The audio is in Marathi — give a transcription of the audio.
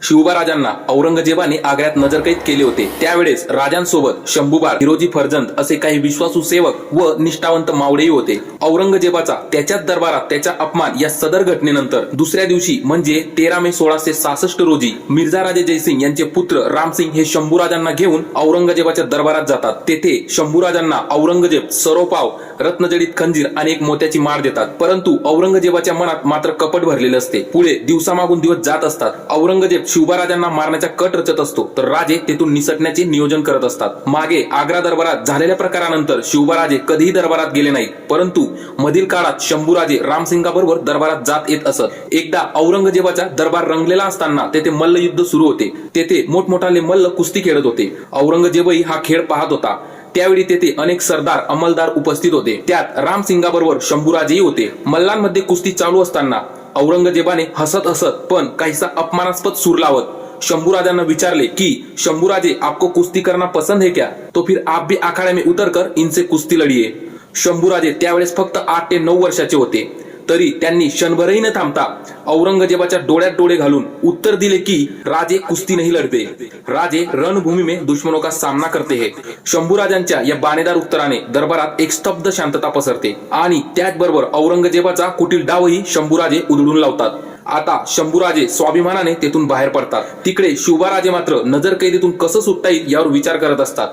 शिवबाराजांना औरंगजेबाने आग्र्यात नजरकैद केले होते। त्यावेळेस राजांसोबत शंभूबार, हिरोजी फर्जंद असे काही विश्वासू सेवक व निष्ठावंत मावळेही होते। औरंगजेबाचा त्याच्याच दरबारात त्याचा अपमान या सदर घटनेनंतर दुसऱ्या दिवशी म्हणजे 13 मे 1666 रोजी मिर्झाराजे जयसिंग यांचे पुत्र रामसिंग हे शंभूराजांना घेऊन औरंगजेबाच्या दरबारात जातात। तेथे शंभूराजांना औरंगजेब सरोपाव, रत्नजडित खंजीर आणि एक मोत्याची माळ देतात। परंतु औरंगजेबाच्या मनात मात्र कपट भरलेले असते। पुढे दिवसामागून दिवस जात असतात। औरंगजेब शिवबाराजांना मारण्याचा कट रचत असतो, तर राजे तेथून निसटण्याचे नियोजन करत असतात। मागे आग्रा दरबारात झालेल्या प्रकारानंतर शिवबाराजे कधीही दरबारात गेले नाहीत, परंतु मधील काळात शंभूराजे रामसिंगाबरोबर दरबारात जात येत असत। एकदा औरंगजेबाचा दरबार रंगलेला असताना तेथे मल्लयुद्ध सुरू होते। तेथे मोठमोठाले मल्ल कुस्ती खेळत होते। औरंगजेबही हा खेळ पाहत होता। त्यावेळी तेथे अनेक सरदार अंमलदार उपस्थित होते। त्यात रामसिंगाबरोबर शंभूराजेही होते। मल्लांमध्ये कुस्ती चालू असताना औरंगजेबाने हसत हसत पण काहीसा अपमानास्पद सूर लावत शंभूराजांना विचारले कि शंभूराजे, आपको कुस्ती करना पसंद है क्या? तो फिर आप भी अखाड़े में उतरकर इनसे कुस्ती लढिए। शंभूराजे त्यावेळेस फक्त 8 ते 9 वर्षाचे होते, तरी त्यांनी क्षणभरही न थांबता औरंगजेबाच्या डोळ्यात डोळे घालून उत्तर दिले की राजे कुस्ती नहीं लढते, राजे रणभूमी में दुश्मनों का सामना करते हैं। शंभूराजांच्या या बाणेदार उत्तराने दरबारात एक स्तब्ध शांतता पसरते आणि त्याचबरोबर औरंगजेबाचा कुटील डावही शंभूराजे उधळून लावतात। आता शंभूराजे स्वाभिमानाने तेथून बाहेर पडतात। तिकडे शिवबाराजे मात्र नजरकैदेतून कसं सुटता येईल यावर विचार करत असतात।